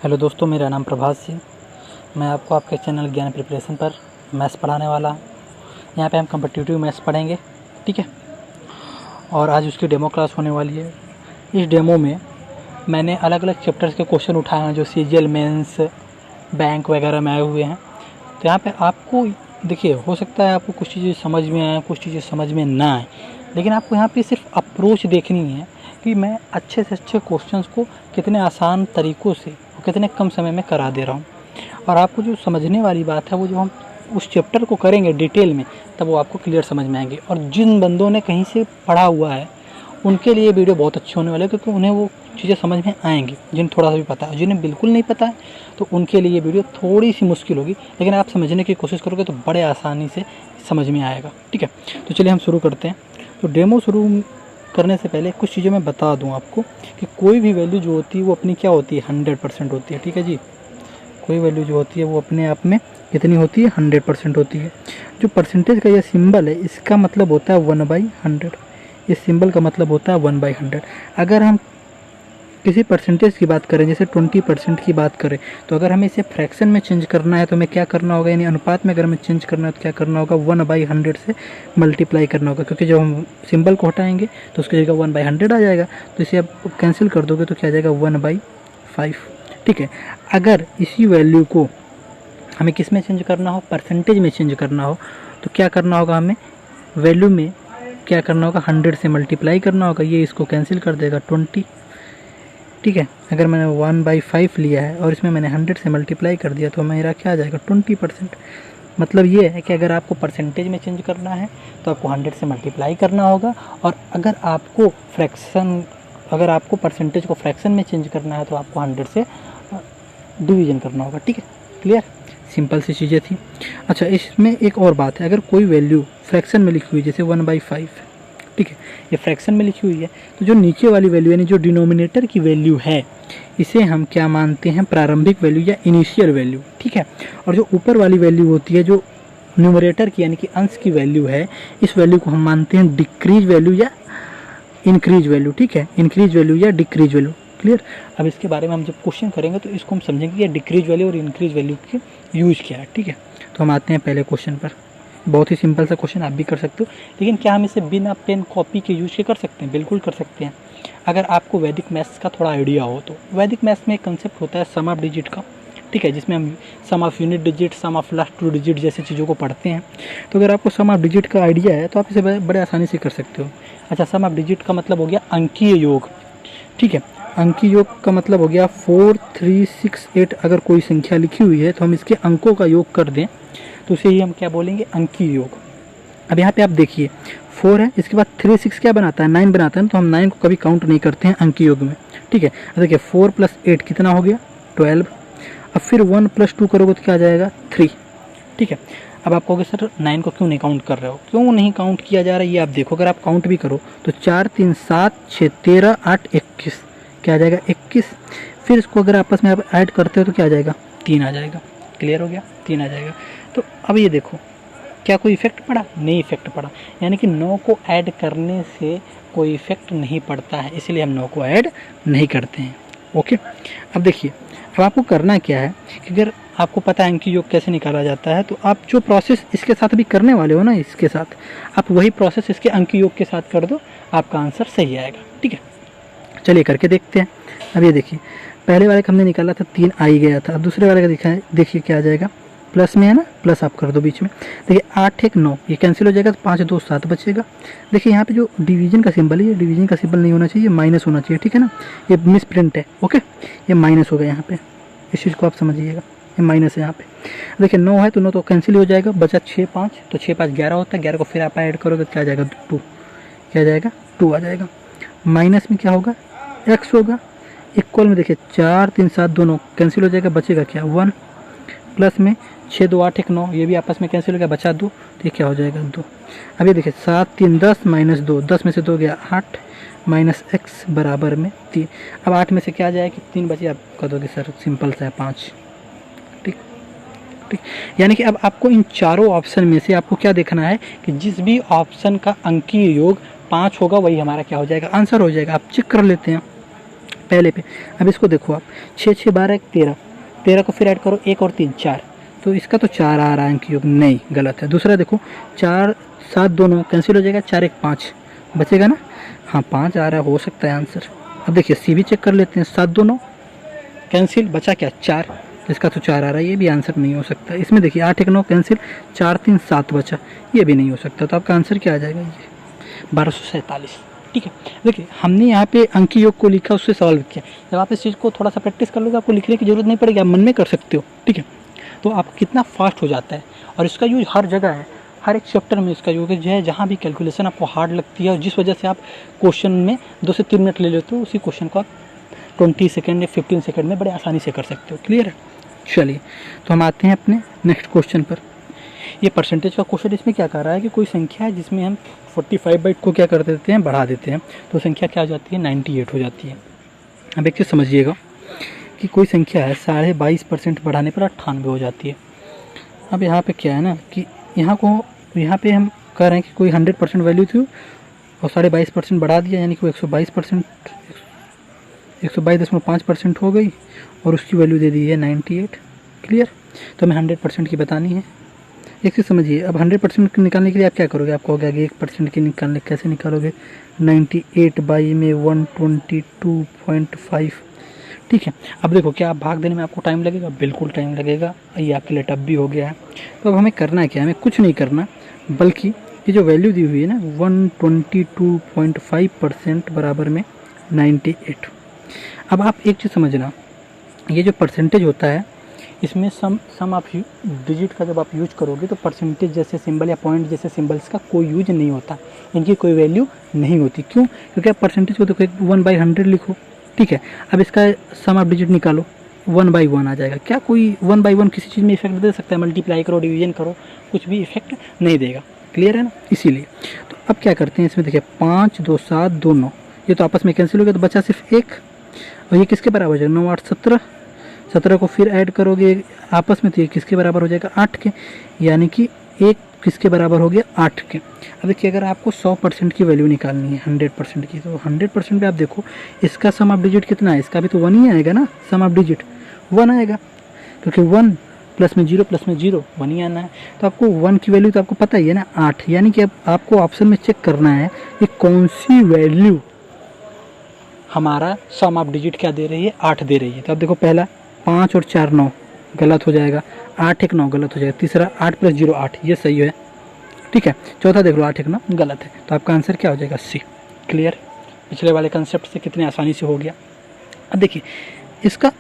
Hello दोस्तों, मेरा नाम प्रभास जी। मैं आपको आपके चैनल ज्ञान प्रिपरेशन पर मैथ्स पढ़ाने वाला हूँ। यहाँ पे हम कम्पिटिटिव मैथ्स पढ़ेंगे, ठीक है। और आज उसकी डेमो क्लास होने वाली है। इस डेमो में मैंने अलग अलग चैप्टर्स के क्वेश्चन उठाए हैं जो सीजीएल मेंस बैंक वगैरह में आए हुए हैं। तो यहाँ पे आपको देखिए, हो सकता है आपको कुछ चीज़ें समझ में आए, कुछ चीज़ें समझ में ना आए, लेकिन आपको यहाँ पे सिर्फ अप्रोच देखनी है कि मैं अच्छे से अच्छे क्वेश्चंस को कितने आसान तरीक़ों से और कितने कम समय में करा दे रहा हूँ। और आपको जो समझने वाली बात है वो जो हम उस चैप्टर को करेंगे डिटेल में, तब वो आपको क्लियर समझ में आएंगे। और जिन बंदों ने कहीं से पढ़ा हुआ है उनके लिए वीडियो बहुत अच्छी होने वाली है, क्योंकि उन्हें वो चीज़ें समझ में आएंगी जिन्हें थोड़ा सा भी पता है। जिन्हें बिल्कुल नहीं पता है तो उनके लिए ये वीडियो थोड़ी सी मुश्किल होगी, लेकिन आप समझने की कोशिश करोगे तो बड़े आसानी से समझ में आएगा, ठीक है। तो चलिए हम शुरू करते हैं। तो डेमो शुरू करने से पहले कुछ चीज़ें मैं बता दूं आपको कि कोई भी वैल्यू जो होती है वो अपनी क्या होती है, 100% होती है, ठीक है जी। कोई वैल्यू जो होती है वो अपने आप में कितनी होती है, 100% होती है। जो परसेंटेज का ये सिंबल है इसका मतलब होता है 1/100। इस सिंबल का मतलब होता है 1/100। अगर हम किसी परसेंटेज की बात करें, जैसे 20% की बात करें, तो अगर हमें इसे फ्रैक्शन में चेंज करना है तो हमें क्या करना होगा, यानी अनुपात में अगर हमें चेंज करना है तो क्या करना होगा, 1/100 से मल्टीप्लाई करना होगा। क्योंकि जब हम सिंबल को हटाएंगे तो उसकी जगह 1/100 आ जाएगा, तो इसे आप कैंसिल कर दोगे तो क्या आ जाएगा, 1/5, ठीक है। अगर इसी वैल्यू को हमें किस में चेंज करना हो, परसेंटेज में चेंज करना हो, तो क्या करना होगा, हमें वैल्यू में क्या करना होगा, 100 से मल्टीप्लाई करना होगा। ये इसको कैंसिल कर देगा 20, ठीक है। अगर मैंने 1/5 लिया है और इसमें मैंने 100 से मल्टीप्लाई कर दिया तो मेरा क्या आ जाएगा, 20%। मतलब ये है कि अगर आपको परसेंटेज में चेंज करना है तो आपको 100 से मल्टीप्लाई करना होगा, और अगर आपको परसेंटेज को फ्रैक्शन में चेंज करना है तो आपको 100 से डिवीजन करना होगा, ठीक है। क्लियर, सिंपल सी चीज़ें थी। अच्छा, इसमें एक और बात है, अगर कोई वैल्यू फ्रैक्शन में लिखी हुई, जैसे 1/5, ठीक है, ये फ्रैक्शन में लिखी हुई है, तो जो नीचे वाली वैल्यू यानी जो डिनोमिनेटर की वैल्यू है इसे हम क्या मानते हैं, प्रारंभिक वैल्यू या इनिशियल वैल्यू, ठीक है। और जो ऊपर वाली वैल्यू होती है, जो न्यूमरेटर की यानी कि अंश की वैल्यू है, इस वैल्यू को हम मानते हैं डिक्रीज वैल्यू या इंक्रीज वैल्यू, ठीक है। इंक्रीज वैल्यू या डिक्रीज वैल्यू, क्लियर। अब इसके बारे में हम जब क्वेश्चन करेंगे तो इसको हम समझेंगे कि डिक्रीज वैल्यू और इंक्रीज वैल्यू के यूज क्या है, ठीक है। तो हम आते हैं पहले क्वेश्चन पर। बहुत ही सिंपल सा क्वेश्चन, आप भी कर सकते हो, लेकिन क्या हम इसे बिना पेन कॉपी के यूज के कर सकते हैं? बिल्कुल कर सकते हैं, अगर आपको वैदिक मैथ्स का थोड़ा आइडिया हो तो। वैदिक मैथ्स में एक कंसेप्ट होता है सम ऑफ डिजिट का, ठीक है, जिसमें हम sum of unit digit, sum of last 2 digit जैसी चीज़ों को पढ़ते हैं। तो अगर आपको सम ऑफ डिजिट का आइडिया है तो आप इसे बड़े आसानी से कर सकते हो। अच्छा, सम ऑफ डिजिट का मतलब हो गया अंकीय योग, ठीक है। अंकीय योग का मतलब हो गया 4, 3, 6, 8। अगर कोई संख्या लिखी हुई है तो हम इसके अंकों का योग कर दें तो उसे ही हम क्या बोलेंगे, अंकीय योग। अब यहाँ पे आप देखिए 4 है, इसके बाद 3, 6 क्या बनाता है, 9 बनाता है ना, तो हम 9 को कभी काउंट नहीं करते हैं अंकीय योग में, ठीक है। अब देखिए 4 + 8 कितना हो गया, 12। अब फिर 1 + 2 करोगे तो क्या आ जाएगा, 3, ठीक है। अब आप कहोगे सर 9 को क्यों नहीं काउंट कर रहे हो, क्यों नहीं काउंट किया जा रहा है, ये आप देखो। अगर आप काउंट भी करो तो 4, 3, 7, 6, 13, 8, 21, क्या आ जाएगा, 21। फिर इसको अगर आपस में आप ऐड करते हो तो क्या आ जाएगा, 3 आ जाएगा। क्लियर हो गया, 3 आ जाएगा। तो अब ये देखो, क्या कोई इफेक्ट पड़ा, नहीं इफेक्ट पड़ा, यानी कि 9 को ऐड करने से कोई इफेक्ट नहीं पड़ता है, इसलिए हम 9 को ऐड नहीं करते हैं, ओके। अब देखिए, अब आपको करना क्या है कि अगर आपको पता है अंकीय योग कैसे निकाला जाता है, तो आप जो प्रोसेस इसके साथ भी करने वाले हो ना, इसके साथ आप वही प्रोसेस इसके अंकीय योग के साथ कर दो, आपका आंसर सही आएगा, ठीक है। चलिए करके देखते हैं। अब ये देखिए, पहले वाले का हमने निकाला था 3 आ ही गया था। अब दूसरे वाले का दिखा है, देखिए क्या आ जाएगा, प्लस में है ना, प्लस आप कर दो बीच में। देखिए 8, 1, 9, ये कैंसिल हो जाएगा तो 5, 2, 7 बचेगा। देखिए यहाँ पे जो डिवीजन का सिंबल है, ये डिवीजन का सिंबल नहीं होना चाहिए, माइनस होना चाहिए, ठीक है ना। ये मिस प्रिंट है, ओके, ये माइनस होगा यहाँ पे, इस चीज़ को आप समझिएगा, ये माइनस है यहाँ पे। देखिए 9 है तो 9 तो कैंसिल हो जाएगा, बचा 6, 5, तो 6, 5, 11 होता है। 11 को फिर आप ऐड करोगे तो क्या आ जाएगा, 2, क्या आ जाएगा, 2 आ जाएगा। माइनस में क्या होगा, x होगा। इक्वल में देखिए 4, 3, 7 दोनों कैंसिल हो जाएगा, बचेगा क्या, 1। प्लस में 6, 2, 8, 1, 9, ये भी आपस में कैंसिल हो गया, बचा 2, तो ये क्या हो जाएगा, 2। अब ये देखिए 7, 3, 10 -2, 10 में से 2 गया 8, माइनस x बराबर में 3। अब 8 में से क्या आ जाएगा कि 3 बचे, आप कह दोगे सर सिंपल सा है 5, ठीक ठीक। यानी कि अब आपको इन चारों ऑप्शन में से आपको क्या देखना है कि जिस भी ऑप्शन का अंकीय योग 5 होगा वही हमारा क्या हो जाएगा, आंसर हो जाएगा। आप चेक कर लेते हैं, पहले पे। अब इसको देखो आप, 6 6 12 13, 13 को फिर ऐड करो 1 और 3 4, तो इसका तो 4 आ रहा है अंक योग, नहीं गलत है। दूसरा देखो 4 7 दोनों कैंसिल हो जाएगा, 4 1 5 बचेगा ना, हाँ 5 आ रहा है, हो सकता है आंसर। अब देखिए सी भी चेक कर लेते हैं, 7 दोनों कैंसिल, बचा क्या 4, तो इसका तो 4 आ रहा है, ये भी आंसर नहीं हो सकता। इसमें देखिए 8 1 9 कैंसिल, 4 3 7 बचा, ये भी नहीं हो सकता। तो आपका आंसर क्या आ जाएगा, ये 1247। ठीक है, देखिए हमने यहाँ पे अंकी योग को लिखा, उससे सॉल्व किया। जब आप इस चीज़ को थोड़ा सा प्रैक्टिस कर लो तो आपको लिखने की जरूरत नहीं पड़ेगी, आप मन में कर सकते हो। ठीक है, तो आप कितना फास्ट हो जाता है। और इसका यूज हर जगह है, हर एक चैप्टर में इसका यूज है। जहाँ भी कैलकुलेशन आपको हार्ड लगती है और जिस वजह से आप क्वेश्चन में 2 से 3 मिनट ले लेते हो, उसी क्वेश्चन को आप 20 सेकेंड या 15 सेकेंड में बड़े आसानी से कर सकते हो। क्लियर है? चलिए, तो हम आते हैं अपने नेक्स्ट क्वेश्चन पर। ये परसेंटेज का क्वेश्चन, इसमें क्या कर रहा है कि कोई संख्या है जिसमें हम 45/2 को क्या कर देते हैं, बढ़ा देते हैं, तो संख्या क्या हो जाती है, 98 हो जाती है। अब एक चीज़ समझिएगा कि कोई संख्या है 22.5% बढ़ाने पर 98 हो जाती है। अब यहाँ पे क्या है ना कि यहाँ पे हम कह रहे हैं कि कोई 100% वैल्यू थी और 22.5% बढ़ा दिया, यानी कि वो 122%, 122.5% हो गई और उसकी वैल्यू दे दी है 98। क्लियर? तो हमें 100% की बतानी है। एक चीज़ समझिए, अब 100% निकालने के लिए आप क्या करोगे, आप कहोगे आगे 1% की निकालने, कैसे निकालोगे, 98 बाई में 122.5। ठीक है, अब देखो क्या आप भाग देने में आपको टाइम लगेगा, बिल्कुल टाइम लगेगा। ये आपके लिए टफ भी हो गया है। तो अब हमें करना है क्या, हमें कुछ नहीं करना, बल्कि ये जो वैल्यू दी हुई है ना 122.5% बराबर में 98। अब आप एक चीज़ समझना, ये जो परसेंटेज होता है इसमें सम ऑफ डिजिट का जब आप यूज करोगे तो परसेंटेज जैसे सिंबल या पॉइंट जैसे सिंबल्स का कोई यूज नहीं होता, इनकी कोई वैल्यू नहीं होती। क्यों? क्योंकि आप परसेंटेज को देखो 1/100 लिखो। ठीक है, अब इसका सम ऑफ डिजिट निकालो, 1/1 आ जाएगा। क्या कोई 1/1 किसी चीज़ में इफेक्ट दे सकता है? मल्टीप्लाई करो, डिवीजन करो, कुछ भी इफेक्ट नहीं देगा। क्लियर है ना? इसीलिए तो अब क्या करते हैं, इसमें देखिए 5 2 7 2 9, ये तो आपस में कैंसिल हो गया, तो बचा सिर्फ 1, और ये किसके बराबर हो जाएगा, 9 8 17, 17 को फिर ऐड करोगे आपस में तो ये किसके बराबर हो जाएगा, 8 के, यानी कि 1 किसके बराबर हो गया, 8 के। अब देखिए अगर आपको 100% की वैल्यू निकालनी है 100% की, तो 100% पे आप देखो इसका सम ऑफ डिजिट कितना है, इसका भी तो 1 ही आएगा ना, सम ऑफ डिजिट 1 आएगा, क्योंकि 1 प्लस में 0 प्लस में 0 1 ही आना है। तो आपको 1 की वैल्यू तो आपको पता ही है ना, 8, यानी कि अब आपको ऑप्शन में चेक करना है कि कौन सी वैल्यू हमारा सम ऑफ डिजिट क्या दे रही है, 8 दे रही है। तो अब देखो पहला 5 और 4 9 गलत हो जाएगा, 8 1 9 गलत हो जाएगा, तीसरा 8 + 0 8, ये सही है। ठीक है, चौथा देख लो 8 1 9 गलत है, तो आपका आंसर क्या हो जाएगा, सी। क्लियर? पिछले वाले कंसेप्ट से कितने आसानी से हो गया। अब देखिए इसका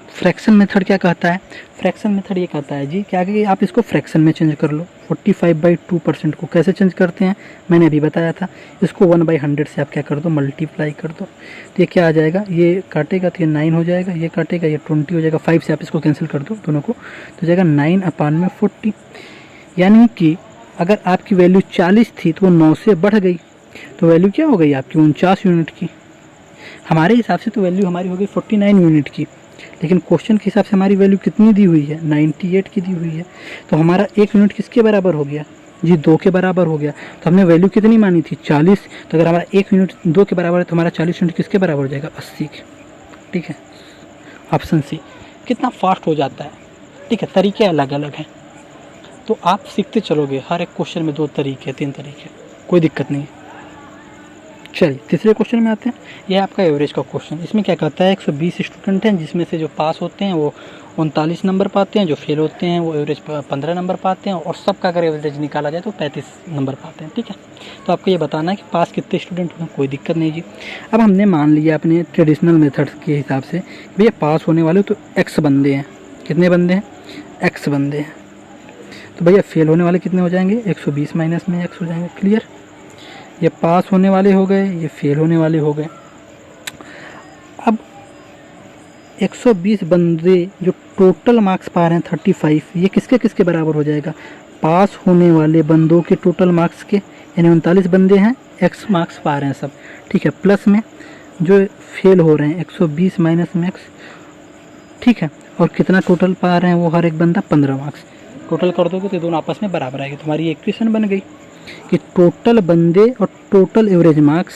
फ्रैक्शन मेथड क्या कहता है, फ्रैक्शन मेथड ये कहता है जी क्या कि आप इसको फ्रैक्शन में चेंज कर लो। 45/2% को कैसे चेंज करते हैं, मैंने अभी बताया था। इसको 1/100 से आप क्या कर दो, मल्टीप्लाई कर दो, तो ये क्या आ जाएगा, ये काटेगा तो ये 9 हो जाएगा, ये काटेगा ये 20 हो जाएगा, 5 से आप इसको कैंसिल कर दो दोनों को, तो जाएगा 9/40। यानी कि अगर आपकी वैल्यू 40 थी तो वो 9 से बढ़ गई, तो वैल्यू क्या हो गई आपकी 49 यूनिट की। हमारे हिसाब से तो वैल्यू हमारी हो गई 49 यूनिट की, लेकिन क्वेश्चन के हिसाब से हमारी वैल्यू कितनी दी हुई है, 98 की दी हुई है। तो हमारा 1 यूनिट किसके बराबर हो गया जी, 2 के बराबर हो गया। तो हमने वैल्यू कितनी मानी थी, 40, तो अगर हमारा 1 यूनिट 2 के बराबर है तो हमारा 40 यूनिट किसके बराबर हो जाएगा, 80 के। ठीक है, ऑप्शन सी। कितना फास्ट हो जाता है। ठीक है, तरीके अलग अलग हैं, तो आप सीखते चलोगे, हर एक क्वेश्चन में 2 तरीके 3 तरीके, कोई दिक्कत नहीं। चलिए तीसरे क्वेश्चन में आते हैं। यह आपका एवरेज का क्वेश्चन। इसमें क्या कहता है, 120 स्टूडेंट हैं, जिसमें से जो पास होते हैं वो 39 नंबर पाते हैं, जो फेल होते हैं वो एवरेज 15 नंबर पाते हैं, और सबका अगर एवरेज निकाला जाए तो 35 नंबर पाते हैं। ठीक है, तो आपको ये बताना है कि पास कितने स्टूडेंट हुए, कोई दिक्कत नहीं जी। अब हमने मान लिया अपने ट्रेडिशनल मेथड के हिसाब से भैया पास होने वाले तो x बंदे हैं, कितने बंदे हैं, x बंदे हैं। तो भैया फेल होने वाले कितने हो जाएंगे, 120 माइनस में x हो जाएंगे। क्लियर? ये पास होने वाले हो गए, ये फेल होने वाले हो गए। अब 120 बंदे जो टोटल मार्क्स पा रहे हैं 35, ये किसके किसके बराबर हो जाएगा, पास होने वाले बंदों के टोटल मार्क्स के, यानी 39 बंदे हैं, x मार्क्स पा रहे हैं सब। ठीक है, प्लस में जो फेल हो रहे हैं 120 माइनस में x। ठीक है, और कितना टोटल पा रहे हैं वो हर एक बंदा 15 मार्क्स। टोटल कर दोगे तो दोनों आपस में बराबर आएगी। तुम्हारी इक्वेशन बन गई कि टोटल बंदे और टोटल एवरेज मार्क्स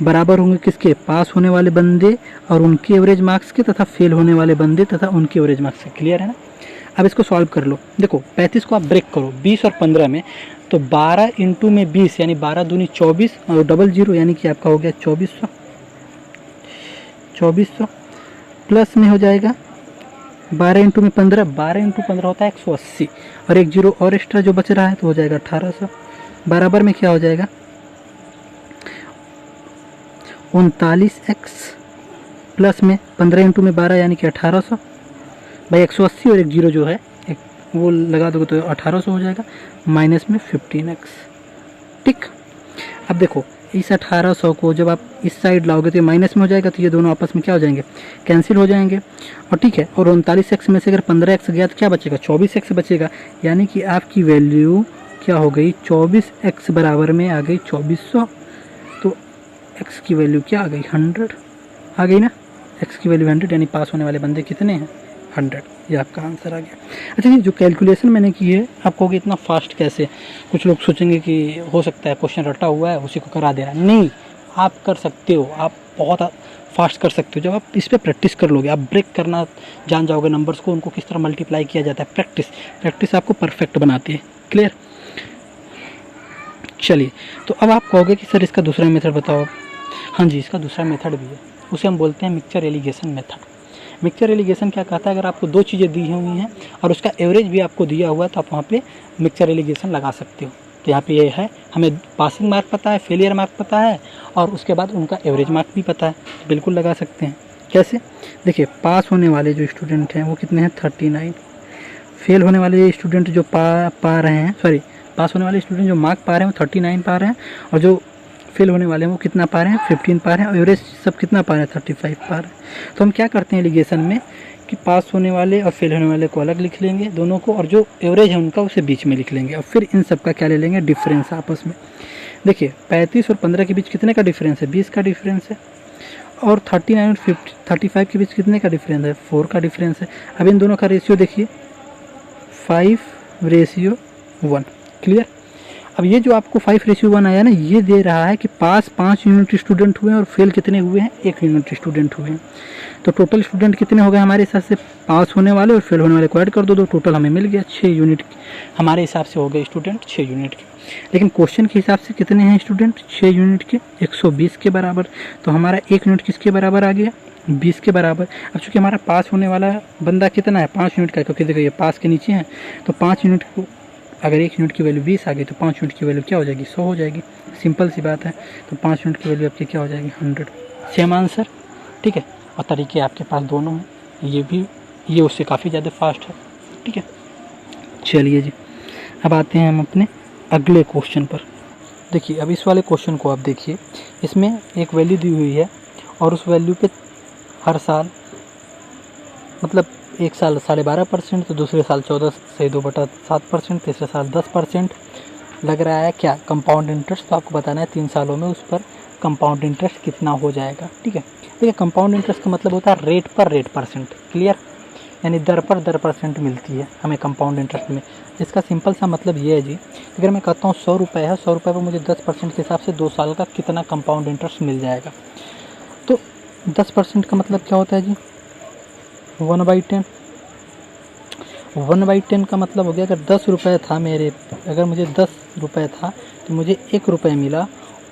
बराबर होंगे किसके, पास होने वाले बंदे और उनके एवरेज मार्क्स के, तथा फेल होने वाले बंदे तथा उनके एवरेज मार्क्स के। क्लियर है ना। अब इसको सॉल्व कर लो। देखो 35 को आप ब्रेक करो 20 और 15 में, तो 12 इंटू में 20 यानी 12 दूनी 24 और डबल जीरो यानी कि आपका हो गया 2400 प्लस में हो जाएगा 12 इंटू में 15, 12 इंटू 15 होता है 180 और एक जीरो और एक्स्ट्रा जो बच रहा है तो हो जाएगा 1800। बराबर में क्या हो जाएगा 39x प्लस में 15 इंटू में 12 यानी कि 1800 भाई 180 और एक जीरो जो है एक वो लगा दोगे तो 1800 हो जाएगा, माइनस में 15x। ठीक। अब देखो इस 1800 को जब आप इस साइड लाओगे तो ये माइनस में हो जाएगा, तो ये दोनों आपस में क्या हो जाएंगे, कैंसिल हो जाएंगे। और ठीक है, और 39x में से अगर 15x गया तो क्या बचेगा, 24x बचेगा। यानी कि आपकी वैल्यू क्या हो गई, 24x बराबर में आ गई 2400। तो x की वैल्यू क्या आ गई, 100 आ गई ना। x की वैल्यू 100 यानी पास होने वाले बंदे कितने हैं, 100। ये आपका आंसर आ गया। अच्छा, ये जो कैलकुलेशन मैंने की है आप कहोगे इतना फास्ट कैसे, कुछ लोग सोचेंगे कि हो सकता है क्वेश्चन रटा हुआ है उसी को करा दे रहा है। नहीं, आप कर सकते हो, आप बहुत फास्ट कर सकते हो जब आप इस पर प्रैक्टिस कर लोगे। आप ब्रेक करना जान जाओगे, नंबर्स को उनको किस तरह मल्टीप्लाई किया जाता है। प्रैक्टिस आपको परफेक्ट बनाती है। क्लियर। चलिए, तो अब आप कहोगे कि सर इसका दूसरा मेथड बताओ। हाँ जी, इसका दूसरा मेथड भी है, उसे हम बोलते हैं mixture allegation method. Mixture allegation क्या कहता है, अगर आपको दो चीज़ें दी हुई हैं और उसका एवरेज भी आपको दिया हुआ है तो आप वहाँ पे मिक्सचर एलिगेशन लगा सकते हो। तो यहाँ पे ये है, हमें पासिंग मार्क पता है, फेलियर मार्क पता है और उसके बाद उनका एवरेज मार्क भी पता है, तो बिल्कुल लगा सकते हैं। कैसे, देखिए पास होने वाले जो स्टूडेंट हैं वो कितने हैं, 39। फेल होने वाले स्टूडेंट जो पा रहे हैं, सॉरी पास होने वाले स्टूडेंट जो मार्क पा रहे हैं वो 39 पा रहे हैं, और जो फेल होने वाले हैं वो कितना पा रहे हैं, 15 पा रहे हैं, और एवरेज सब कितना पा रहे हैं, 35 पा रहे हैं। तो हम क्या करते हैं एलिगेशन में कि पास होने वाले और फेल होने वाले को अलग लिख लेंगे दोनों को, और जो एवरेज है उनका उसे बीच में लिख लेंगे, और फिर इन सब का क्या ले लेंगे, डिफरेंस आपस में। देखिए 35 और 15 के बीच कितने का डिफरेंस है, 20 का डिफरेंस है, और 39 और 35 के बीच कितने का डिफरेंस है, 4 का डिफरेंस है। अब इन दोनों का रेशियो देखिए 5:1। क्लियर। अब ये जो आपको 5:1 आया ना, ये दे रहा है कि पास 5 यूनिट स्टूडेंट हुए हैं और फेल कितने हुए हैं, 1 यूनिट स्टूडेंट हुए हैं। तो टोटल स्टूडेंट कितने हो गए हमारे हिसाब से, पास होने वाले और फेल होने वाले को ऐड कर दो, तो टोटल हमें मिल गया 6 यूनिट हमारे हिसाब से हो गए स्टूडेंट 6 यूनिट के। लेकिन क्वेश्चन के हिसाब से कितने हैं स्टूडेंट, 6 यूनिट के 120 के बराबर। तो हमारा 1 यूनिट किसके बराबर आ गया, 20 के बराबर। अब चूँकि हमारा पास होने वाला बंदा कितना है, 5 यूनिट का, क्योंकि देखो ये पास के नीचे है, तो 5 यूनिट को अगर 1 यूनिट की वैल्यू 20 आ गई तो 5 यूनिट की वैल्यू क्या हो जाएगी, 100 हो जाएगी। सिंपल सी बात है। तो 5 यूनिट की वैल्यू आपकी क्या हो जाएगी, 100। Same answer. ठीक है, और तरीके आपके पास दोनों हैं, ये भी ये उससे काफ़ी ज़्यादा फास्ट है। ठीक है, चलिए जी, अब आते हैं हम अपने अगले क्वेश्चन पर। देखिए अब इस वाले क्वेश्चन को आप देखिए, इसमें एक वैल्यू दी हुई है और उस वैल्यू पे हर साल मतलब एक साल 12.5%, तो दूसरे साल 14 से 2/7%, तीसरे साल 10% लग रहा है क्या, कंपाउंड इंटरेस्ट। तो आपको बताना है 3 सालों में उस पर कंपाउंड इंटरेस्ट कितना हो जाएगा। ठीक है, देखिए कंपाउंड इंटरेस्ट का मतलब होता है रेट पर रेट परसेंट। क्लियर, यानी दर पर दर परसेंट मिलती है हमें कंपाउंड इंटरेस्ट में। इसका सिंपल सा मतलब ये है जी, अगर मैं कहता हूँ 100 रुपये है, 100 रुपये पर मुझे 10% के हिसाब से 2 साल का कितना कंपाउंड इंटरेस्ट मिल जाएगा। तो 10% का मतलब क्या होता है जी, 1/10। 1/10 का मतलब हो गया, अगर 10 रुपये था मेरे, अगर मुझे 10 रुपये था तो मुझे 1 रुपये मिला,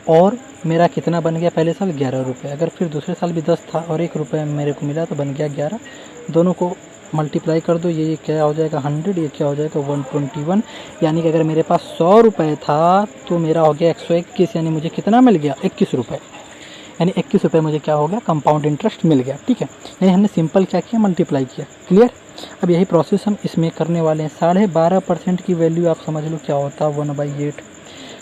और मेरा कितना बन गया पहले साल, 11 रुपये। अगर फिर दूसरे साल भी 10 था और 1 रुपये मेरे को मिला तो बन गया 11। दोनों को मल्टीप्लाई कर दो, ये क्या हो जाएगा 100, ये क्या हो जाएगा 121। यानी कि अगर मेरे पास 100 रुपये था तो मेरा हो गया 121, यानी मुझे कितना मिल गया, 21 रुपये। यानी 21 रुपये मुझे क्या हो गया, कंपाउंड इंटरेस्ट मिल गया। ठीक है, यानी हमने सिंपल क्या किया, मल्टीप्लाई किया। क्लियर। अब यही प्रोसेस हम इसमें करने वाले हैं। 12.5% की वैल्यू आप समझ लो क्या होता है, 1/8।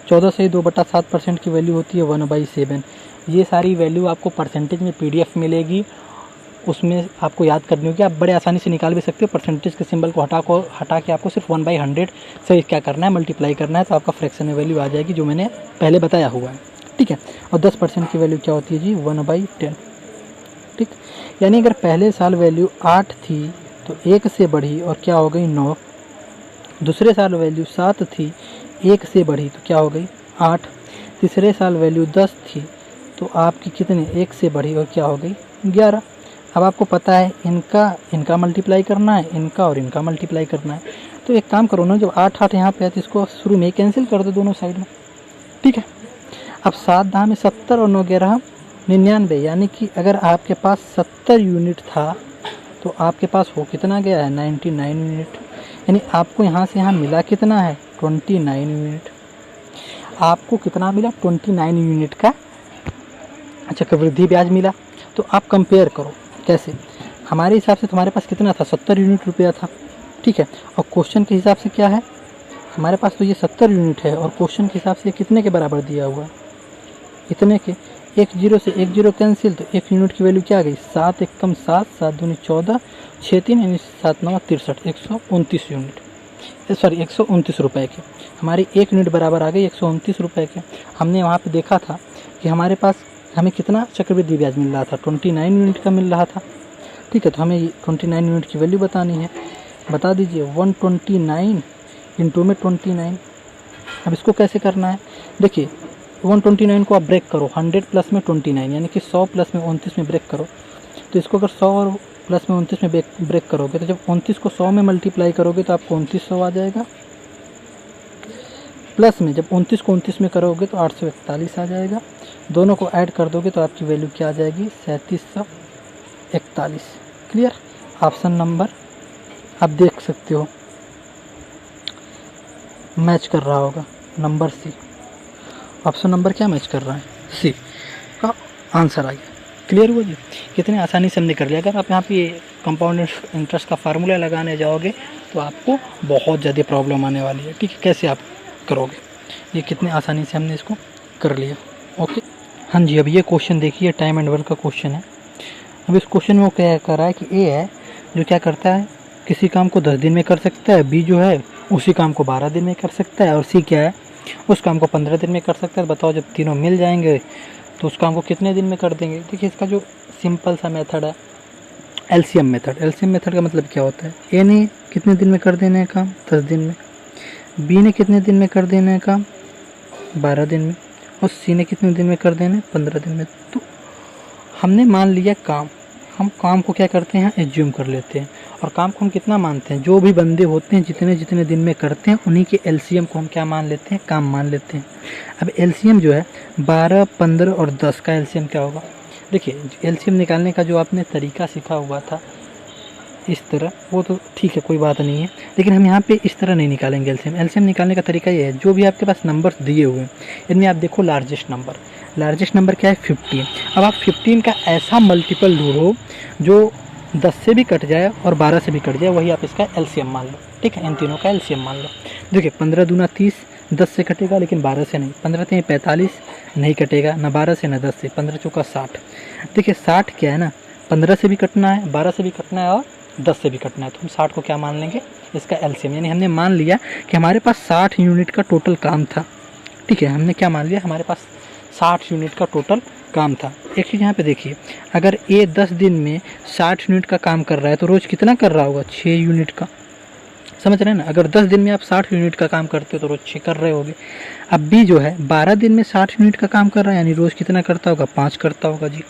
14 से 2/7% की वैल्यू होती है 1/7। ये सारी वैल्यू आपको परसेंटेज में PDF मिलेगी, उसमें आपको याद करनी होगी। आप बड़े आसानी से निकाल भी सकते हो। परसेंटेज के सिंबल को हटा के आपको सिर्फ 1/100 से क्या करना है, मल्टीप्लाई करना है, तो आपका फ्रैक्शन में वैल्यू आ जाएगी जो मैंने पहले बताया हुआ है। ठीक है, और 10% की वैल्यू क्या होती है जी, 1/10। ठीक, यानी अगर पहले साल वैल्यू 8 थी तो 1 से बढ़ी और क्या हो गई, 9। दूसरे साल वैल्यू 7 थी, 1 से बढ़ी तो क्या हो गई, 8। तीसरे साल वैल्यू 10 थी, तो आपकी कितनी 1 से बढ़ी और क्या हो गई 11। अब आपको पता है इनका मल्टीप्लाई करना है, इनका और इनका मल्टीप्लाई करना है। तो एक काम करो ना, जब 8 8 यहाँ पे है तो इसको शुरू में कैंसिल कर दो दोनों साइड में, ठीक है। अब 7 10 में 70 और 9 11 99, यानी कि अगर आपके पास 70 यूनिट था तो आपके पास हो कितना गया है 99 यूनिट, यानी आपको यहाँ से यहाँ मिला कितना है 29 यूनिट। आपको कितना मिला 29 यूनिट का चक्रवृद्धि ब्याज मिला। तो आप कंपेयर करो कैसे, हमारे हिसाब से तुम्हारे पास कितना था 70 यूनिट रुपया था, ठीक है। और क्वेश्चन के हिसाब से क्या है, हमारे पास तो ये 70 यूनिट है और क्वेश्चन के हिसाब से कितने के बराबर दिया हुआ है, इतने के। 1 0 से 1 0 कैंसिल, तो 1 यूनिट की वैल्यू क्या आ गई 7 1 कम 7 7 दूनी 14 6 3 यानी 7 9 63, 129 यूनिट, सॉरी 129 रुपये के। हमारी 1 यूनिट बराबर आ गई 129 रुपये के। हमने वहाँ पे देखा था कि हमारे पास हमें कितना चक्रवृद्धि ब्याज मिल रहा था 29 यूनिट का मिल रहा था, ठीक है। तो हमें 29 यूनिट की वैल्यू बतानी है, बता दीजिए 129 इंटू में 29। अब इसको कैसे करना है, देखिए 129 को आप ब्रेक करो 100 प्लस में 29, यानी कि 100 प्लस में 29 में ब्रेक करो। तो इसको अगर 100 और प्लस में 29 में ब्रेक करोगे तो जब 29 को 100 में मल्टीप्लाई करोगे तो आपको 2900 आ जाएगा, प्लस में जब 29 को 29 में करोगे तो 841 आ जाएगा। दोनों को ऐड कर दोगे तो आपकी वैल्यू क्या आ जाएगी 3741। क्लियर। ऑप्शन नंबर आप देख सकते हो मैच कर रहा होगा, नंबर सी। ऑप्शन नंबर क्या मैच कर रहा है, सी का आंसर आ गया। क्लियर हुआ जी, कितने आसानी से हमने कर लिया। अगर आप यहाँ पे कंपाउंड इंटरेस्ट का फार्मूला लगाने जाओगे तो आपको बहुत ज़्यादा प्रॉब्लम आने वाली है, ठीक है। कैसे आप करोगे, ये कितने आसानी से हमने इसको कर लिया। ओके, हाँ जी। अब ये क्वेश्चन देखिए, टाइम एंड वर्क का क्वेश्चन है। अब इस क्वेश्चन में वो क्या कर रहा है कि ए है जो क्या करता है किसी काम को 10 दिन में कर सकता है, बी जो है उसी काम को 12 दिन में कर सकता है, और सी क्या है उस काम को 15 दिन में कर सकता है। बताओ जब तीनों मिल जाएंगे तो उस काम को कितने दिन में कर देंगे। देखिए इसका जो सिंपल सा मेथड है एलसीएम मेथड। एलसीएम मेथड का मतलब क्या होता है, ए ने कितने दिन में कर देना है काम 10 दिन में, बी ने कितने दिन में कर देना है काम 12 दिन में, और सी ने कितने दिन में कर देना है 15 दिन में। तो हमने मान लिया काम, हम काम को क्या करते हैं एज्यूम कर लेते हैं, और काम को हम कितना मानते हैं, जो भी बंदे होते हैं जितने जितने दिन में करते हैं उन्हीं के एलसीएम को हम क्या मान लेते हैं काम मान लेते हैं। अब एलसीएम जो है 12 15 और 10 का एलसीएम क्या होगा। देखिए एलसीएम निकालने का जो आपने तरीका सीखा हुआ था इस तरह, वो तो ठीक है कोई बात नहीं है, लेकिन हम यहाँ पे इस तरह नहीं निकालेंगे एलसीएम। एलसीएम निकालने का तरीका ये है, जो भी आपके पास नंबर्स दिए हुए हैं इनमें आप देखो लार्जेस्ट नंबर क्या है 15। अब आप 15 का ऐसा मल्टीपल ढूंढो जो 10 से भी कट जाए और 12 से भी कट जाए, वही आप इसका एलसीएम मान लो, ठीक है। इन तीनों का एलसीएम मान लो। देखिए 15 दूना 30, 10 से कटेगा लेकिन 12 से नहीं, 15 3 45 नहीं कटेगा, ना 12 से ना 10 से, 15 चौका 60। देखिए 60 क्या है ना 15 से भी कटना है, 12 से भी कटना है और 10 से भी कटना है, तो हम 60 को क्या मान लेंगे इसका एलसीएम। यानी हमने मान लिया कि हमारे पास 60 यूनिट का टोटल काम था, ठीक है। हमने क्या मान लिया हमारे पास 60 यूनिट का टोटल काम था। एक चीज़ यहाँ पे देखिए, अगर ए 10 दिन में 60 यूनिट का काम कर रहा है तो रोज़ कितना कर रहा होगा 6 यूनिट का, समझ रहे हैं ना। अगर 10 दिन में आप 60 यूनिट का काम करते हो तो रोज़ 6 कर रहे होगे। अब बी जो है 12 दिन में 60 यूनिट का काम कर रहा है, यानी रोज़ कितना करता होगा 5 करता होगा जी।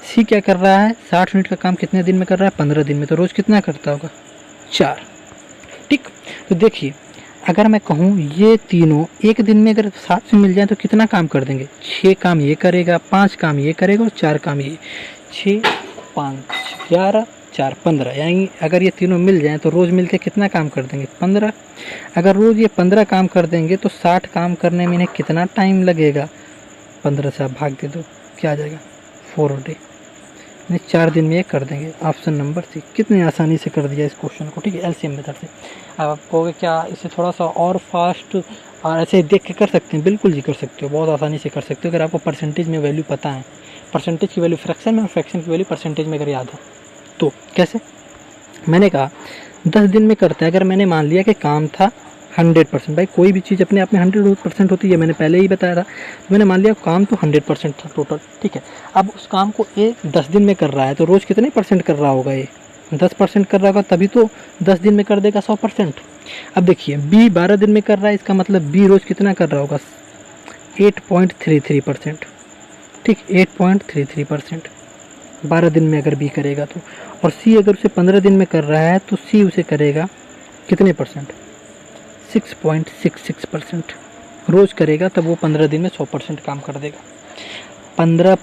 सी क्या कर रहा है 60 यूनिट का काम कितने दिन में कर रहा है 15 दिन में, तो रोज़ कितना करता होगा 4, ठीक। तो देखिए अगर मैं कहूँ ये तीनों एक दिन में अगर साथ में मिल जाए तो कितना काम कर देंगे, 6 काम ये करेगा, 5 काम ये करेगा और 4 काम ये, 6 5 11 4 15, यानी अगर ये तीनों मिल जाएं तो रोज़ मिलके कितना काम कर देंगे 15। अगर रोज़ ये 15 काम कर देंगे तो 60 काम करने में इन्हें कितना टाइम लगेगा, 15 से आप भाग दे दो क्या आ जाएगा 4 डे, यानी 4 दिन में ये कर देंगे। Option number C. कितनी आसानी से कर दिया इस क्वेश्चन को, ठीक है, एलसीएम मेथड से। अब आप कहोगे क्या इसे थोड़ा सा और फास्ट और ऐसे देख के कर सकते हैं, बिल्कुल जी कर सकते हो, बहुत आसानी से कर सकते हो अगर आपको परसेंटेज में वैल्यू पता है। परसेंटेज की वैल्यू फ्रैक्शन में और फ्रैक्शन की वैल्यू परसेंटेज में अगर याद हो तो। कैसे, मैंने कहा 10 दिन में करता है, अगर मैंने मान लिया कि काम था 100%, भाई कोई भी चीज़ अपने आप में 100% होती है, मैंने पहले ही बताया था। तो मैंने मान लिया काम तो 100% था टोटल, ठीक है। अब उस काम को ए 10 दिन में कर रहा है तो रोज़ कितने परसेंट कर रहा होगा, ये 10% कर रहा होगा, तभी तो 10 दिन में कर देगा 100%। अब देखिए बी 12 दिन में कर रहा है, इसका मतलब बी रोज़ कितना कर रहा होगा 8.33%, ठीक, 8.33%, 12 दिन में अगर बी करेगा तो। और सी अगर उसे 15 दिन में कर रहा है तो सी उसे करेगा कितने परसेंट, 6.66%। रोज़ करेगा तब वो 15 दिन में 100% काम कर देगा। 15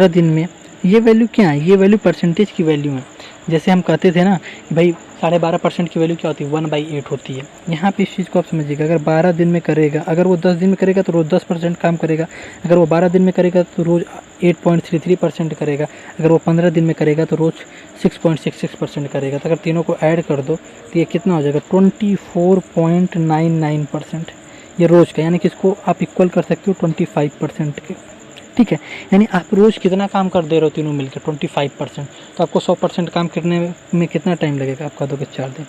दिन में ये वैल्यू क्या है, ये वैल्यू परसेंटेज की वैल्यू है। जैसे हम कहते थे ना कि भाई 12.5% की वैल्यू क्या होती है, 1/8 होती है। यहाँ पे इस चीज़ को आप समझिएगा, अगर 12 दिन में करेगा, अगर वो 10 दिन में करेगा तो रोज़ 10% काम करेगा, अगर वो 12 दिन में करेगा तो रोज़ 8.33% करेगा, अगर वो 15 दिन में करेगा तो रोज़ 6.66% करेगा। तो अगर तीनों को ऐड कर दो तो ये कितना हो जाएगा, 24.99%। ये रोज़ का, यानी कि इसको आप इक्वल कर सकते हो 25% के, ठीक है। यानी आप रोज़ कितना काम कर दे रहे हो तीनों मिलकर, 25%। तो आपको 100% काम करने में कितना टाइम लगेगा, आप कह दोगे 4 दिन।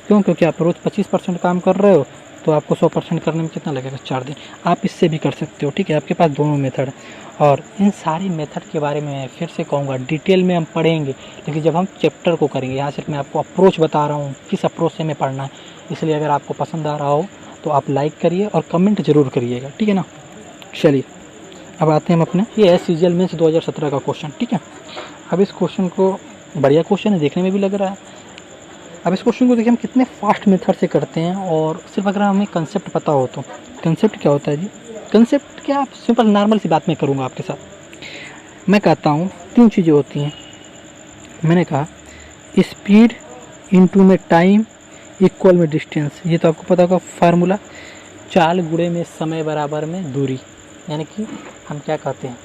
क्यों, क्योंकि आप रोज़ 25% काम कर रहे हो, तो आपको 100% करने में कितना लगेगा, 4 दिन। आप इससे भी कर सकते हो, ठीक है। आपके पास दोनों मेथड है, और इन सारी मेथड के बारे में फिर से कहूँगा, डिटेल में हम पढ़ेंगे, लेकिन जब हम चैप्टर को करेंगे। यहाँ सिर्फ मैं आपको अप्रोच बता रहा हूँ, किस अप्रोच से हमें पढ़ना है। इसलिए अगर आपको पसंद आ रहा हो तो आप लाइक करिए और कमेंट ज़रूर करिएगा, ठीक है ना। चलिए अब आते हैं हम अपने, ये है सीजीएल मेंस 2017 का क्वेश्चन, ठीक है। अब इस क्वेश्चन को, बढ़िया क्वेश्चन है, देखने में भी लग रहा है। अब इस क्वेश्चन को देखिए हम कितने फास्ट मेथड से करते हैं, और सिर्फ अगर हमें कंसेप्ट पता हो तो। कंसेप्ट क्या होता है जी, कंसेप्ट क्या, आप सिंपल नॉर्मल सी बात मैं करूँगा आपके साथ। मैं कहता हूँ 3 चीज़ें होती हैं। मैंने कहा स्पीड इनटू में टाइम इक्वल में डिस्टेंस, ये तो आपको पता होगा फार्मूला। चाल गुणे में समय बराबर में दूरी, यानी कि हम क्या कहते हैं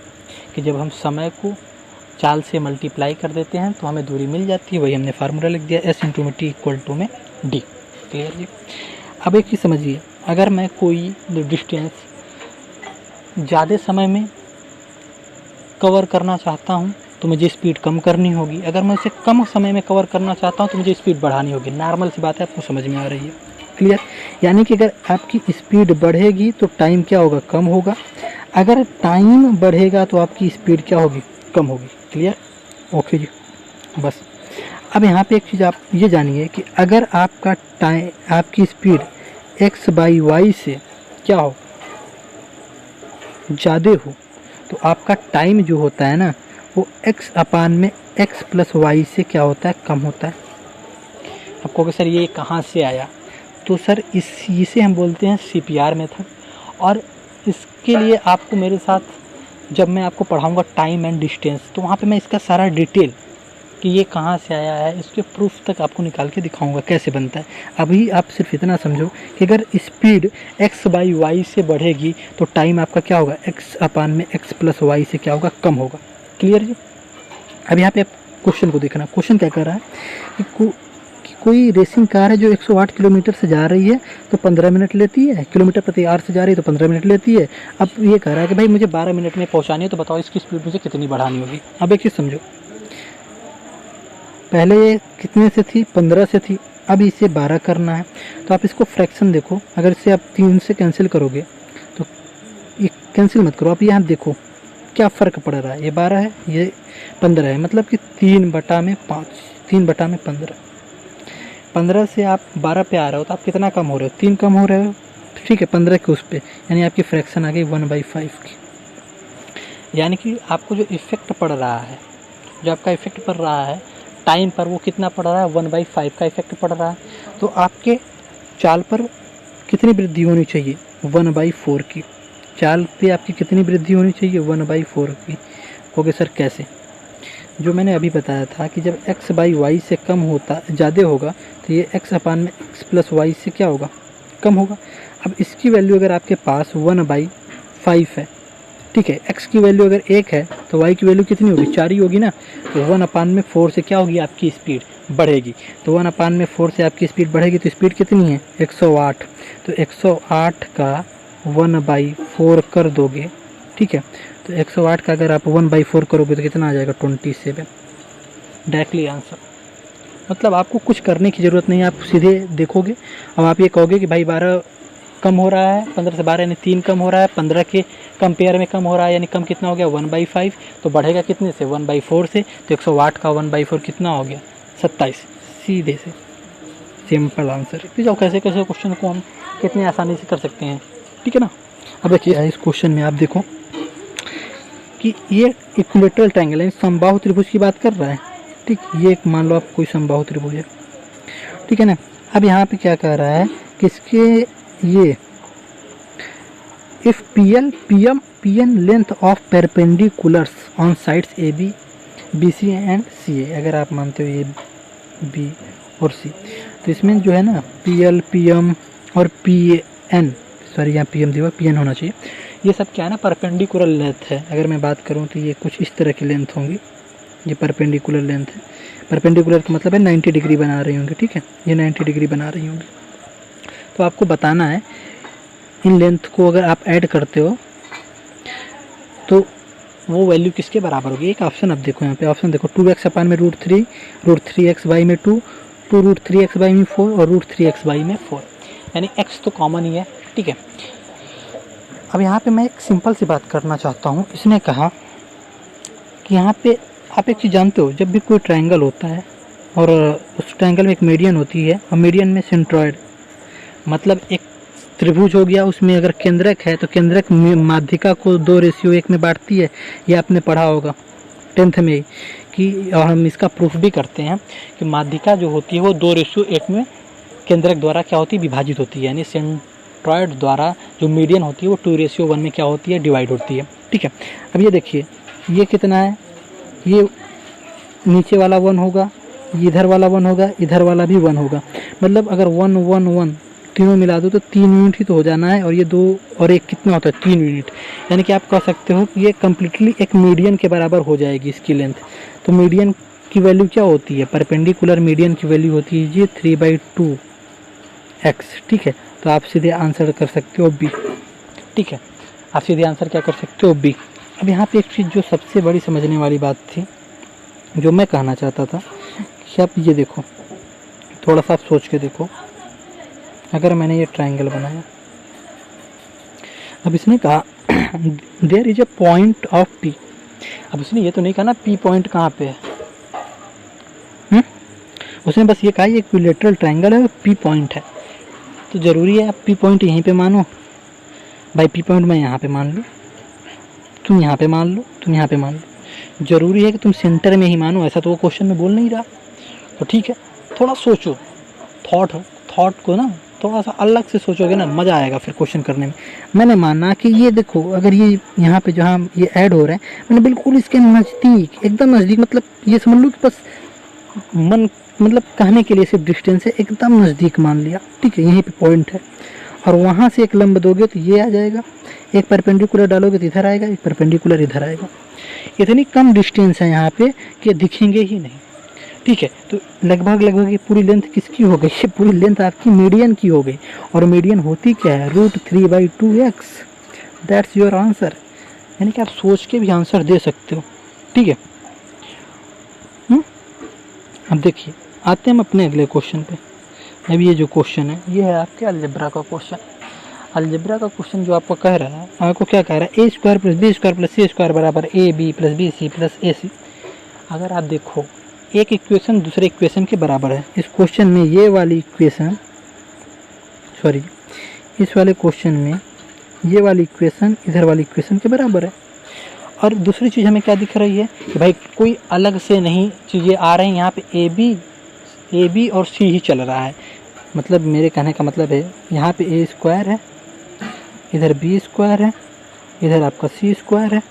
कि जब हम समय को चाल से मल्टीप्लाई कर देते हैं तो हमें दूरी मिल जाती है। वही हमने फार्मूला लिख दिया, S इंटू में T इक्वल टू में D। क्लियर जी। अब एक चीज़ समझिए, अगर मैं कोई डिस्टेंस ज़्यादा समय में कवर करना चाहता हूँ तो मुझे स्पीड कम करनी होगी, अगर मैं इसे कम समय में कवर करना चाहता हूँ तो मुझे स्पीड बढ़ानी होगी। नॉर्मल सी बात है, आपको समझ में आ रही है। क्लियर। यानी कि अगर आपकी स्पीड बढ़ेगी तो टाइम क्या होगा, कम होगा। अगर टाइम बढ़ेगा तो आपकी स्पीड क्या होगी, कम होगी। क्लियर, ओके जी। बस अब यहाँ पे एक चीज़ आप ये जानिए कि अगर आपका टाइम, आपकी स्पीड x/y से क्या हो, ज़्यादा हो, तो आपका टाइम जो होता है ना वो x + y से क्या होता है, कम होता है। आप कहोगे सर ये कहाँ से आया, तो सर इसे हम बोलते हैं CPR मेथड। और इसके लिए आपको मेरे साथ, जब मैं आपको पढ़ाऊंगा टाइम एंड डिस्टेंस, तो वहाँ पे मैं इसका सारा डिटेल कि ये कहाँ से आया है, इसके प्रूफ तक आपको निकाल के दिखाऊंगा कैसे बनता है। अभी आप सिर्फ इतना समझो कि अगर स्पीड x/y से बढ़ेगी तो टाइम आपका क्या होगा, x + y से क्या होगा, कम होगा। क्लियर जी। अब यहाँ पे आप क्वेश्चन को देखना, क्वेश्चन क्या कर रहा है कि कोई रेसिंग कार है जो 108 किलोमीटर से जा रही है तो 15 मिनट लेती है, किलोमीटर प्रति आवर से जा रही है तो 15 मिनट लेती है। अब ये कह रहा है कि भाई मुझे 12 मिनट में पहुंचानी है, तो बताओ इसकी स्पीड मुझे कितनी बढ़ानी होगी। अब एक चीज़ समझो, पहले ये कितने से थी, 15 से थी, अब इसे 12 करना है। तो आप इसको फ्रैक्शन देखो, अगर इसे आप 3 से कैंसिल करोगे तो ये कैंसिल मत करो, आप यहाँ देखो क्या फ़र्क पड़ रहा है, ये 12 है, ये 15 है, मतलब कि 3/5, 3/15। 15 से आप 12 पे आ रहे हो तो आप कितना कम हो रहे हो, 3 कम हो रहे हो, ठीक है, 15 के उस पे, यानी आपकी फ्रैक्शन आ गई 1/5 की। यानी कि आपको जो इफ़ेक्ट पड़ रहा है, जो आपका इफ़ेक्ट पड़ रहा है टाइम पर, वो कितना पड़ रहा है, 1/5 का इफ़ेक्ट पड़ रहा है। तो आपके चाल पर कितनी वृद्धि होनी चाहिए, 1/4 की। चाल पे आपकी कितनी वृद्धि होनी चाहिए, 1/4 की। ओके सर कैसे, जो मैंने अभी बताया था कि जब x/y से कम होता, ज़्यादा होगा, तो ये x + y से क्या होगा, कम होगा। अब इसकी वैल्यू अगर आपके पास 1/5 है, ठीक है, x की वैल्यू अगर 1 है तो y की वैल्यू कितनी होगी, 4 ही होगी ना। तो 1/4 से क्या होगी, आपकी स्पीड बढ़ेगी। तो 1/4 से आपकी स्पीड बढ़ेगी, तो स्पीड कितनी है, 108। तो 108 का 1/4 कर दोगे, ठीक है, तो 108 का अगर आप 1/4 करोगे तो कितना आ जाएगा, 27। Directly answer. मतलब आपको कुछ करने की ज़रूरत नहीं है, आप सीधे देखोगे और आप ये कहोगे कि भाई 12 कम हो रहा है, 15 से 12 यानी 3 कम हो रहा है, 15 के कंपेयर में कम हो रहा है, यानी कम कितना हो गया, 1/5। तो बढ़ेगा कितने से, 1/4 से। तो 108 का 1/4 कितना हो गया, 27। सीधे से सिंपल आंसर। तो जाओ कैसे कैसे क्वेश्चन को हम कितनी आसानी से कर सकते हैं, ठीक है ना। अब देखिए इस क्वेश्चन में आप देखो कि ये इक्विलेटरल ट्रायंगल है, समबाहु त्रिभुज की बात कर रहा है, ठीक। ये एक मान लो आप कोई समबाहु त्रिभुज है, ठीक है ना। अब यहाँ पे क्या कह रहा है कि इसके ये if PN length of perpendiculars on sides A B B C and C A, अगर आप मानते हो ए बी और सी, तो इसमें जो है ना पीएल पीएम और पीएन, सॉरी यहाँ पीएम दिया पीएन होना चाहिए, ये सब क्या है ना परपेंडिकुलर लेंथ है। अगर मैं बात करूँ तो ये कुछ इस तरह की लेंथ होंगी, ये परपेंडिकुलर लेंथ है। परपेंडिकुलर का मतलब है 90 डिग्री बना रही होंगी, ठीक है, ये 90 डिग्री बना रही होंगी। तो आपको बताना है इन लेंथ को अगर आप ऐड करते हो तो वो वैल्यू किसके बराबर होगी। एक ऑप्शन अब देखो, यहाँ पे ऑप्शन देखो 2x अपान में √3 x बाई में 2 √3x बाई में 4 और √3x बाई में 4, यानी x तो कॉमन ही है, ठीक है। अब यहाँ पे मैं एक सिंपल सी बात करना चाहता हूँ। इसने कहा कि यहाँ पे आप एक चीज़ जानते हो, जब भी कोई ट्रायंगल होता है और उस ट्रायंगल में एक मीडियन होती है और मीडियन में सेंट्रॉयड, मतलब एक त्रिभुज हो गया, उसमें अगर केंद्रक है तो केंद्रक माध्यिका को 2:1 में बांटती है। ये आपने पढ़ा होगा 10th में ही कि, और हम इसका प्रूफ भी करते हैं कि माध्यिका जो होती है वो 2:1 में केंद्रक द्वारा क्या होती है, विभाजित होती है, यानी सेंट्रॉयड द्वारा जो मीडियन होती है वो 2:1 में क्या होती है, डिवाइड होती है, ठीक है। अब ये देखिए ये कितना है, ये नीचे वाला 1 होगा, इधर वाला 1 होगा, इधर वाला भी 1 होगा, मतलब अगर 1 1 1 तीनों मिला दो तो 3 यूनिट ही तो हो जाना है, और ये 2 और 1 कितना होता है 3 यूनिट, यानी कि आप कह सकते हो कि ये कम्प्लीटली एक मीडियन के बराबर हो जाएगी इसकी लेंथ। तो मीडियन की वैल्यू क्या होती है, परपेंडिकुलर मीडियन की वैल्यू होती है ये 3/2x, ठीक है। तो आप सीधे आंसर कर सकते हो बी, ठीक है, आप सीधे आंसर क्या कर सकते हो बी। अब यहाँ पे एक चीज़ जो सबसे बड़ी समझने वाली बात थी, जो मैं कहना चाहता था कि आप ये देखो, थोड़ा सा आप सोच के देखो, अगर मैंने ये ट्रायंगल बनाया, अब इसने कहा there is a point of P, अब उसने ये तो नहीं कहा ना पी पॉइंट कहाँ पे है, उसने बस ये कहा ये इक्विलेटरल ट्रायंगल है, पी पॉइंट है, तो ज़रूरी है आप पी पॉइंट यहीं पे मानो। भाई पी पॉइंट मैं यहाँ पे मान लूँ, तुम यहाँ पे मान लो, तुम यहाँ पे मान लो, ज़रूरी है कि तुम सेंटर में ही मानो, ऐसा तो वो क्वेश्चन में बोल नहीं रहा। तो ठीक है, थोड़ा सोचो, थॉट को ना थोड़ा सा अलग से सोचोगे ना, मज़ा आएगा फिर क्वेश्चन करने में। मैंने माना कि ये देखो, अगर ये यहाँ पे जहाँ ये ऐड हो रहे हैं, मैंने बिल्कुल इसके नज़दीक, एकदम नज़दीक, मतलब ये समझ लो कि बस मतलब कहने के लिए सिर्फ डिस्टेंस है, एकदम नज़दीक मान लिया, ठीक है, यहीं पे पॉइंट है। और वहाँ से एक लंब दोगे तो ये आ जाएगा, एक परपेंडिकुलर डालोगे तो इधर आएगा, एक परपेंडिकुलर इधर आएगा। इतनी कम डिस्टेंस है यहाँ पे कि दिखेंगे ही नहीं, ठीक है। तो लगभग ये पूरी लेंथ किसकी हो गई, ये पूरी लेंथ आपकी मीडियन की हो गई। और मीडियन होती क्या है, √3/2x, दैट्स योर आंसर। यानी कि आप सोच के भी आंसर दे सकते हो, ठीक है। अब देखिए आते हैं हम अपने अगले क्वेश्चन पे। अब ये जो क्वेश्चन है ये है आपके अलजेब्रा का क्वेश्चन। अलजेब्रा का क्वेश्चन जो आपको कह रहा है, आपको क्या कह रहा है, a² + b² + c² बराबर ab + bc + ac। अगर आप देखो एक इक्वेशन दूसरे इक्वेशन के बराबर है, इस क्वेश्चन में ये वाली इक्वेशन, सॉरी इस वाले क्वेश्चन में ये वाली इक्वेशन इधर वाली इक्वेशन के बराबर है। और दूसरी चीज़ हमें क्या दिख रही है कि भाई कोई अलग से नहीं चीज़ें आ रही हैं, यहाँ पे ए बी और सी ही चल रहा है। मतलब मेरे कहने का मतलब है यहाँ पे a² है, इधर b² है, इधर आपका c² है,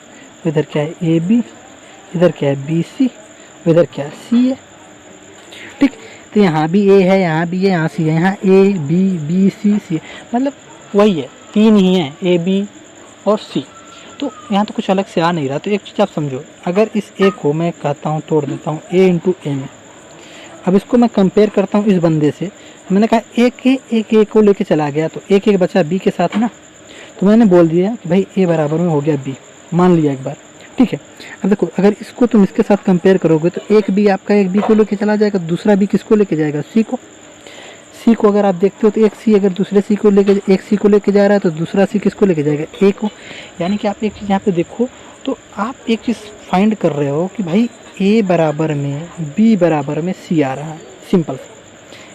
इधर क्या है ab, इधर क्या है bc, इधर क्या है c है, ठीक। तो यहाँ भी a है, यहाँ भी है, यहाँ c है, यहाँ a b b c c है, मतलब वही है, 3 ही हैं a b और c। तो यहाँ तो कुछ अलग से आ नहीं रहा। तो एक चीज़ आप समझो, अगर इस a को मैं कहता हूँ तोड़ देता हूँ a × a में, अब इसको मैं कंपेयर करता हूँ इस बंदे से। मैंने कहा एक a को लेके चला गया तो एक बचा b के साथ ना, तो मैंने बोल दिया कि भाई a बराबर में हो गया b, मान लिया एक बार, ठीक है। अब देखो अगर इसको तुम इसके साथ कंपेयर करोगे तो एक b आपका एक b को लेके चला जाएगा, दूसरा b किसको लेके जाएगा, c को। c को अगर आप देखते हो तो एक c अगर दूसरे c को लेके, एक c को लेके जा रहा है तो दूसरा c किसको लेके जाएगा, a को। यानी कि आप एक चीज़ यहाँ पे देखो तो आप एक चीज़ फाइंड कर रहे हो कि भाई a बराबर में b बराबर में c आ रहा है, सिंपल।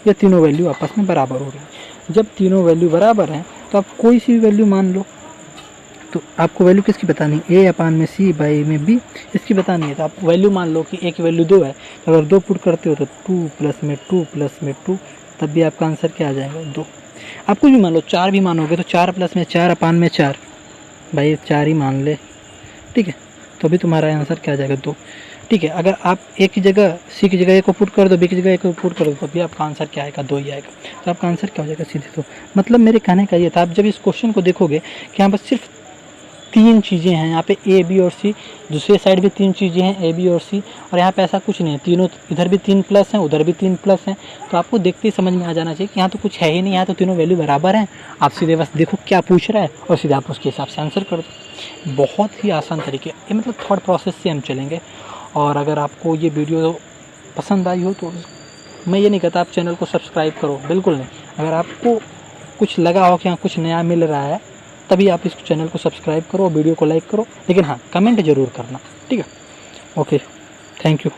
ये तीनों वैल्यू आपस में बराबर हो रही है। जब तीनों वैल्यू बराबर हैं तो आप कोई सी भी वैल्यू मान लो, तो आपको वैल्यू किसकी बतानी है, ए अपान में सी बाई में बी, इसकी बतानी है। तो आप वैल्यू मान लो कि ए की वैल्यू 2 है, अगर 2 पुट करते हो तो 2 प्लस में 2 प्लस में 2, तब भी आपका आंसर क्या आ जाएगा 2। आप कुछ भी मान लो, 4 भी मानोगे तो 4 प्लस में 4 अपान में 4, भाई 4 ही मान ले, ठीक है, तो भी तुम्हारा आंसर क्या आ जाएगा 2, ठीक है। अगर आप ए की जगह सी की जगह ए को पुट कर दो, बी की जगह ए को पुट कर दो, तो भी आपका आंसर क्या आएगा 2 ही आएगा। तो आपका आंसर क्या हो जाएगा सीधे 2। मतलब मेरे कहने का ये था, आप जब इस क्वेश्चन को देखोगे कि यहाँ पर सिर्फ 3 चीज़ें हैं, यहाँ पे ए बी और सी, दूसरी साइड भी 3 चीज़ें हैं ए बी और सी, और यहाँ पे ऐसा कुछ नहीं है, तीनों इधर भी 3 प्लस हैं, उधर भी 3 प्लस हैं, तो आपको देखते ही समझ में आ जाना चाहिए कि यहाँ तो कुछ है ही नहीं, यहाँ तो तीनों वैल्यू बराबर हैं। आप सीधे बस देखो क्या पूछ रहा है और सीधे आप उसके हिसाब से आंसर कर दो। बहुत ही आसान तरीके, ये मतलब थॉट प्रोसेस से हम चलेंगे। और अगर आपको ये वीडियो पसंद आई हो तो मैं ये नहीं कहता आप चैनल को सब्सक्राइब करो, बिल्कुल नहीं। अगर आपको कुछ लगा हो कि हाँ कुछ नया मिल रहा है, तभी आप इस चैनल को सब्सक्राइब करो, वीडियो को लाइक करो, लेकिन हाँ कमेंट जरूर करना, ठीक है। Okay, thank you.